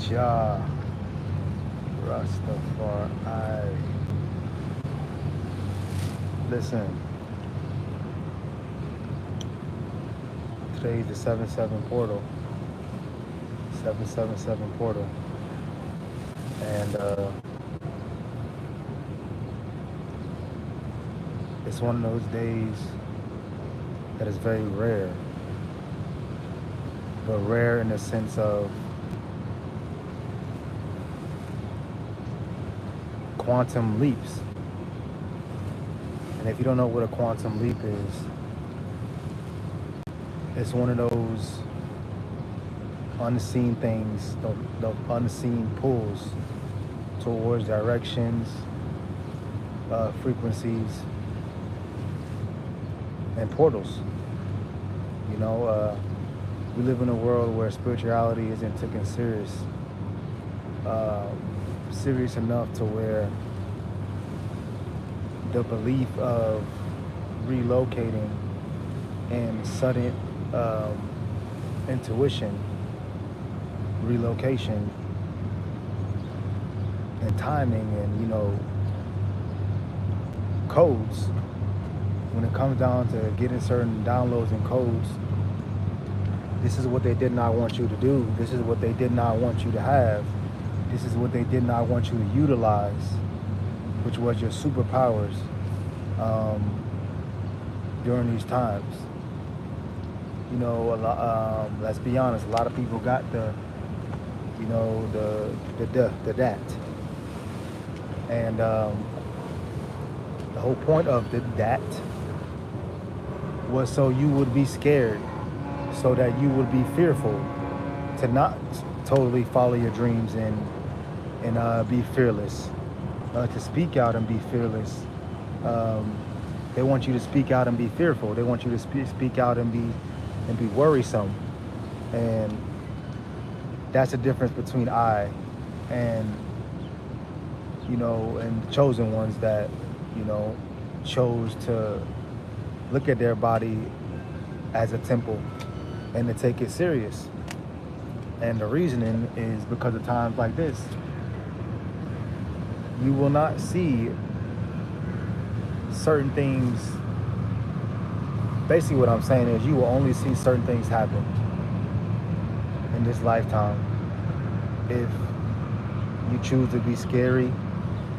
Jah Rastafari. Listen, today's the 7-7 portal. 777 portal. And it's one of those days that is very rare. But rare in the sense of quantum leaps. And if you don't know what a quantum leap is, it's one of those unseen things, the unseen pulls towards directions, frequencies, and portals. You know, we live in a world where spirituality isn't taken serious enough to where the belief of relocating and sudden intuition, relocation, and timing, and codes. When it comes down to getting certain downloads and codes, this is what they did not want you to do. This is what they did not want you to have. This is what they did not want you to utilize, which was your superpowers during these times. You know, let's be honest, a lot of people got the that. And the whole point of that was so you would be scared, so that you would be fearful to not totally follow your dreams and be fearless, to speak out and be fearless. They want you to speak out and be fearful. They want you to speak out and be worrisome. And that's the difference between I and and the chosen ones that chose to look at their body as a temple and to take it serious. And the reasoning is because of times like this. You will not see certain things. Basically what I'm saying is you will only see certain things happen in this lifetime if you choose to be scary,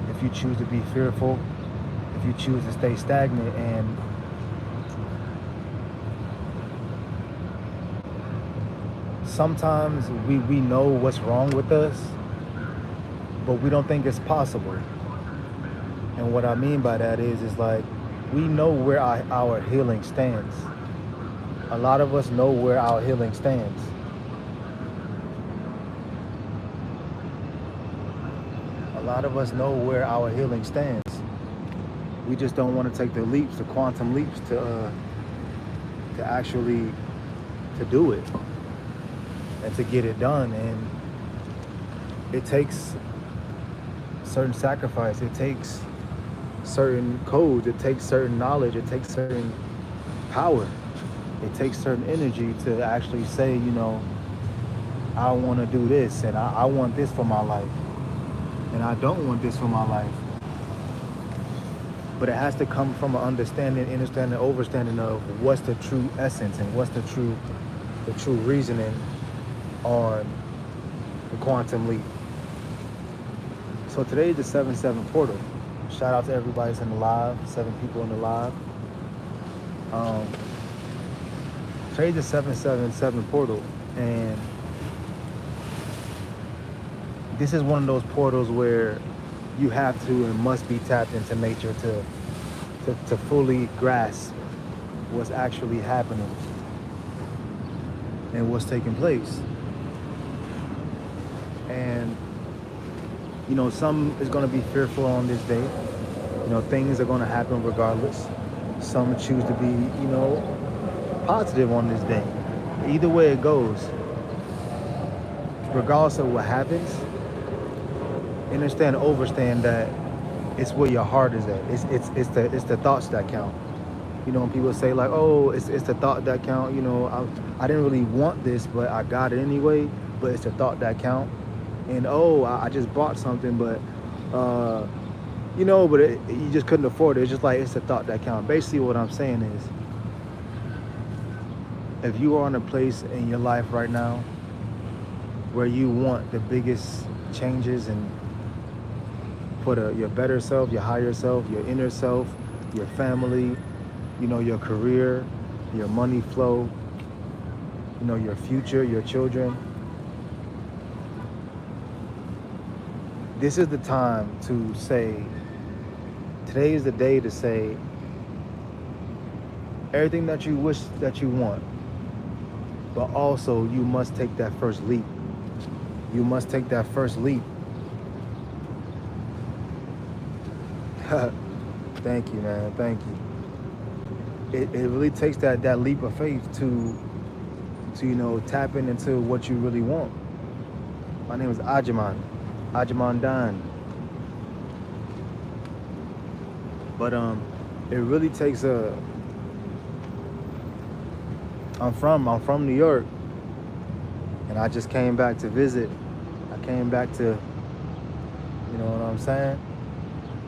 if you choose to be fearful, if you choose to stay stagnant. And sometimes we know what's wrong with us, but we don't think it's possible. And what I mean by that is like, we know where our healing stands. A lot of us know where our healing stands. A lot of us know where our healing stands. We just don't want to take the leaps, the quantum leaps to actually to do it and to get it done. And it takes certain sacrifice. It takes certain codes. It takes certain knowledge. It takes certain power. It takes certain energy to actually say, I want to do this, and I want this for my life, and I don't want this for my life. But it has to come from an understanding, overstanding of what's the true essence and what's the true reasoning on the quantum leap. So today is the 7-7 portal. Shout out to everybody that's in the live, 7 people in the live. Today's the 777 portal, and this is one of those portals where you have to and must be tapped into nature to fully grasp what's actually happening and what's taking place. And some is going to be fearful on this day. Things are going to happen regardless. Some choose to be positive on this day. Either way it goes, regardless of what happens, overstand that it's where your heart is at. It's the thoughts that count. When people say like, oh, it's the thought that count. I didn't really want this, but I got it anyway. But it's the thought that count. and oh, I just bought something, but you know, but you just couldn't afford it. It's just like it's the thought that counts. Basically, what I'm saying is, if you are in a place in your life right now where you want the biggest changes and for your better self, your higher self, your inner self, your family, you know, your career, your money flow, you know, your future, your children. This is the time to say, today is the day to say everything that you wish that you want, but also you must take that first leap. You must take that first leap. Thank you, man. Thank you. It really takes that leap of faith to you know, tap into what you really want. My name is Ajaman Dan. But it really takes I'm from New York, and I just came back to visit. I came back to, you know what I'm saying?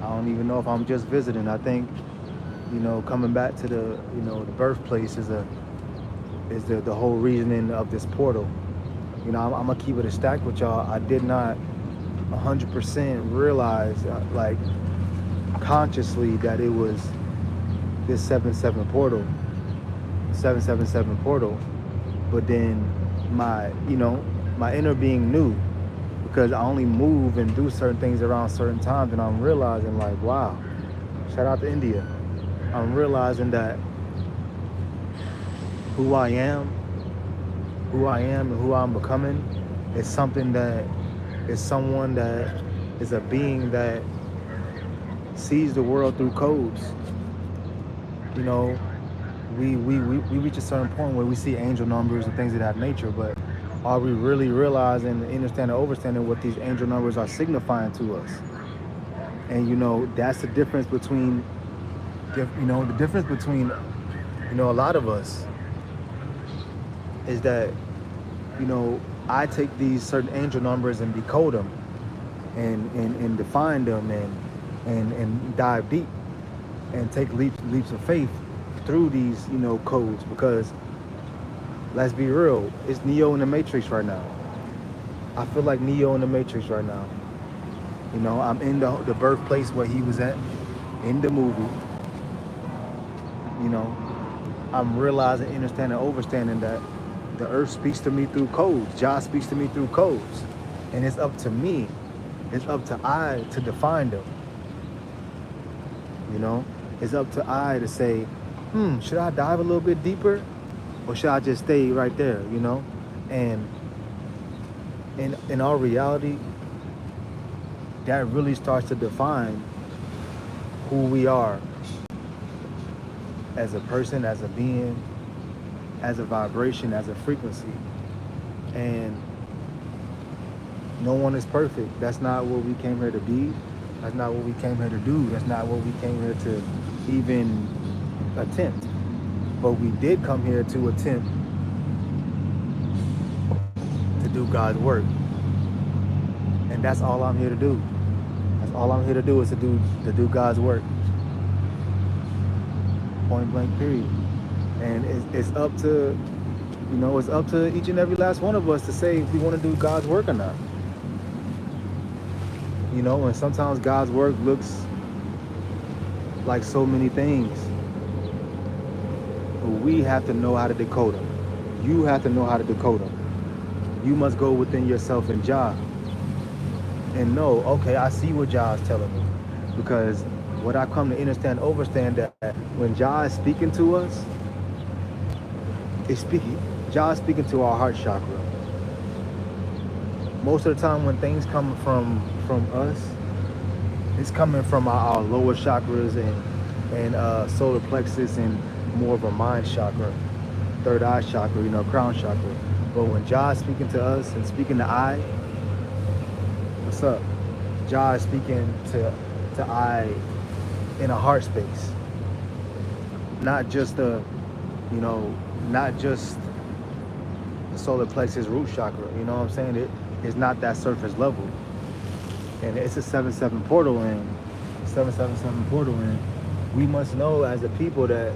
I don't even know if I'm just visiting. I think, you know, coming back to the, you know, the birthplace is the whole reasoning of this portal. You know, I'm gonna keep it a stack with y'all. I did not 100% realize, like, consciously that it was this 7-7 portal, 777 portal. But then my, you know, my inner being knew, because I only move and do certain things around certain times, and I'm realizing, like, wow, shout out to India. I'm realizing that who I am and who I'm becoming is something that is someone that is a being that sees the world through codes. You know, we reach a certain point where we see angel numbers and things of that nature, but are we really realizing, understanding, overstanding what these angel numbers are signifying to us? And you know, that's the difference between, you know, you know, a lot of us is that, you know, I take these certain angel numbers and decode them and define them and dive deep and take leaps of faith through these, you know, codes, because let's be real, it's Neo in the Matrix right now. I feel like Neo in the Matrix right now. You know, I'm in the birthplace where he was at in the movie. You know, I'm realizing, understanding, overstanding that the earth speaks to me through codes. Jah speaks to me through codes. And it's up to me, it's up to I to define them. You know, it's up to I to say, should I dive a little bit deeper, or should I just stay right there, you know? And in our reality, that really starts to define who we are as a person, as a being, as a vibration, as a frequency. And no one is perfect. That's not what we came here to be. That's not what we came here to do. That's not what we came here to even attempt. But we did come here to attempt to do God's work. And that's all I'm here to do. That's all I'm here to do, is to do God's work. Point blank, period. And it's up to, you know, it's up to each and every last one of us to say if we want to do God's work or not. You know, and sometimes God's work looks like so many things. But we have to know how to decode them. You have to know how to decode them. You must go within yourself and Jah and know, okay, I see what Jah is telling me. Because what I come to understand, overstand, that when Jah is speaking to us, Jah is speaking to our heart chakra. Most of the time when things come from us, it's coming from our lower chakras and solar plexus and more of a mind chakra, third eye chakra, you know, crown chakra. But when Jah is speaking to us and speaking to I, what's up? Jah is speaking to I in a heart space. Not just not just the solar plexus root chakra, you know what I'm saying? It's not that surface level. And it's a 7-7 portal, and 777 portal, and we must know as a people that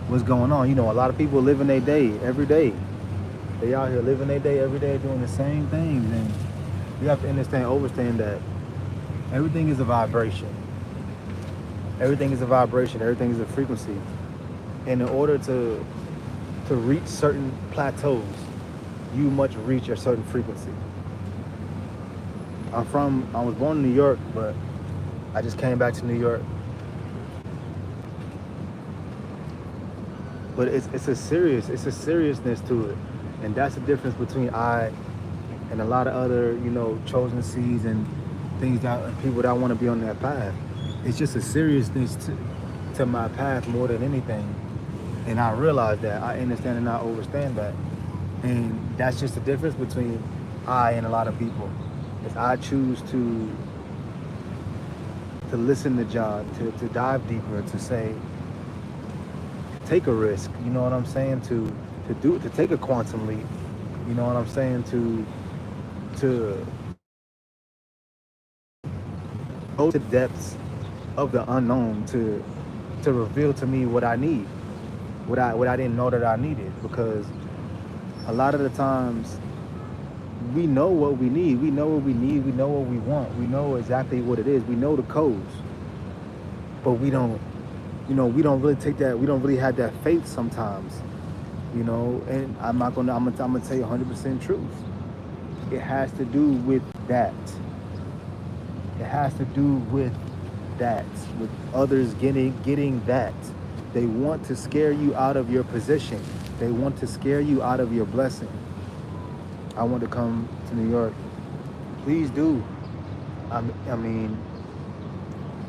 what's going on. You know, a lot of people living their day every day. They out here living their day every day doing the same things, and you have to understand that everything is a vibration. Everything is a vibration. Everything is a frequency. And in order to reach certain plateaus, you must reach a certain frequency. I was born in New York, but I just came back to New York. But it's a seriousness to it. And that's the difference between I and a lot of other, you know, chosen seeds and things that people that want to be on that path. It's just a seriousness to my path more than anything. And I realize that. I understand and I understand that. And that's just the difference between I and a lot of people. Is I choose to listen to Jah, to dive deeper, to say, take a risk, you know what I'm saying? To take a quantum leap, you know what I'm saying? To go to the depths of the unknown, to reveal to me what I need, what I didn't know that I needed. Because a lot of the times we know what we need, we know what we need, we know what we want, we know exactly what it is, we know the codes, but we don't really take that, we don't really have that faith sometimes, you know. And I'm gonna tell you 100% truth. It has to do with that. It has to do with that, with others getting that. They want to scare you out of your position. They want to scare you out of your blessing. I want to come to New York. Please do. I mean,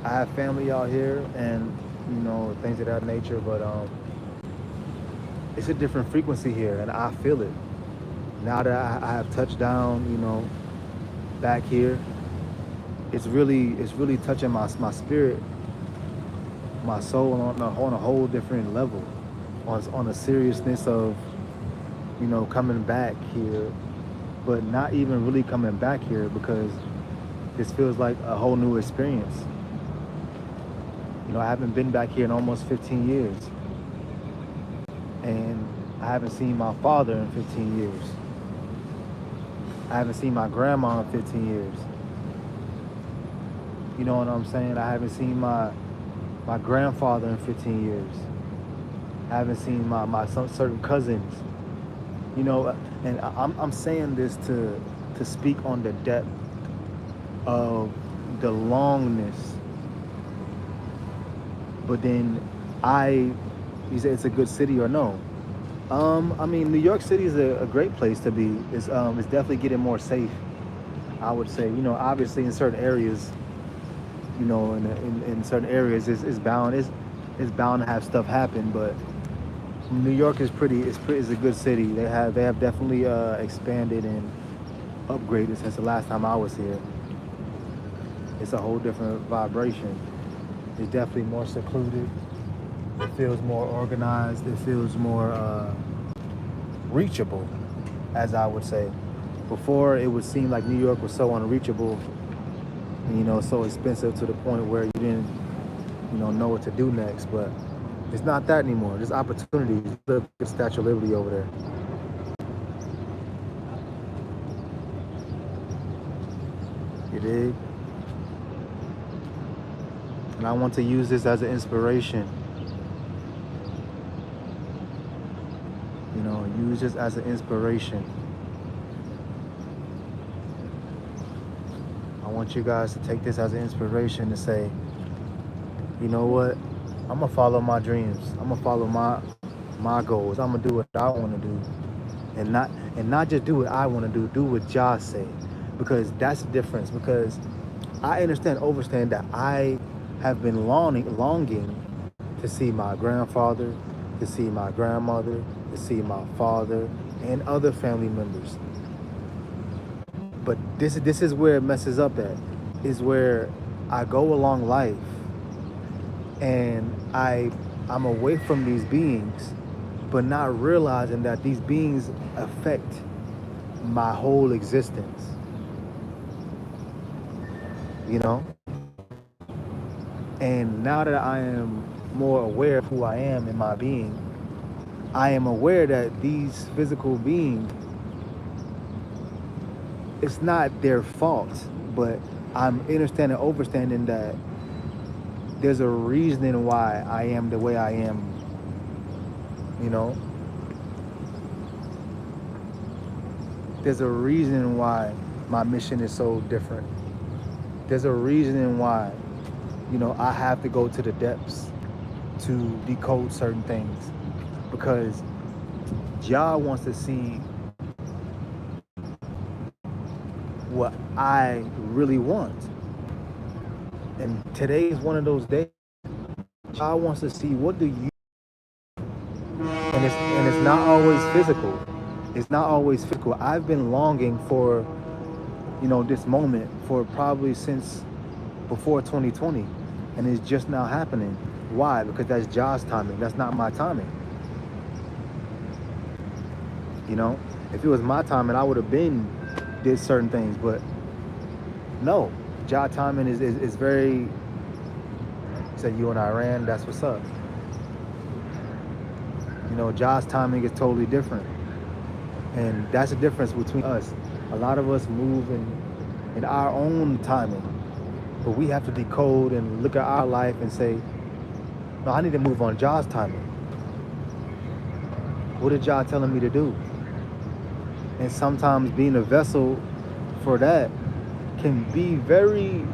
I have family out here, and you know, things of that nature, but it's a different frequency here, and I feel it. Now that I have touched down, you know, back here, it's really touching my spirit, my soul on a whole different level, on a seriousness of, you know, coming back here, but not even really coming back here, because this feels like a whole new experience. You know, I haven't been back here in almost 15 years. And I haven't seen my father in 15 years. I haven't seen my grandma in 15 years. You know what I'm saying? I haven't seen my grandfather in 15 years. I haven't seen my certain cousins. You know, and I'm saying this to speak on the depth of the longness. But then you say it's a good city or no? I mean, New York City is a great place to be. It's definitely getting more safe, I would say. You know, obviously in certain areas, you know, in certain areas, it's bound to have stuff happen. But New York is a good city. They have definitely expanded and upgraded since the last time I was here. It's a whole different vibration. It's definitely more secluded. It feels more organized. It feels more reachable, as I would say. Before, it would seem like New York was so unreachable, and, you know, so expensive to the point where you didn't, you know what to do next. But it's not that anymore. There's opportunities. Look at Statue of Liberty over there. You dig? And I want to use this as an inspiration. You know, use this as an inspiration. I want you guys to take this as an inspiration to say, you know what? I'm gonna follow my dreams. I'm gonna follow my goals. I'm gonna do what I want to do, and not just do what I want to do. Do what Jah say, because that's the difference. Because I understand that I have been longing to see my grandfather, to see my grandmother, to see my father, and other family members. But this is where it messes up at, is where I go along life and I'm away from these beings, but not realizing that these beings affect my whole existence, you know? And now that I am more aware of who I am in my being, I am aware that these physical beings, it's not their fault, but I'm understanding that there's a reasoning why I am the way I am, you know? There's a reason why my mission is so different. There's a reason why, I have to go to the depths to decode certain things, because Jah wants to see what I really want. And today is one of those days. Jah wants to see what do you, and it's not always physical. It's not always physical. I've been longing for, this moment for probably since before 2020, and it's just now happening. Why? Because that's Jah's timing. That's not my timing. If it was my timing, I would have been did certain things, but no, Jah timing is very. Say you and Iran, that's what's up. Jah's timing is totally different, and that's the difference between us. A lot of us move in our own timing, but we have to decode and look at our life and say, no, I need to move on Jah's timing. What is Jah telling me to do? And sometimes being a vessel for that can be very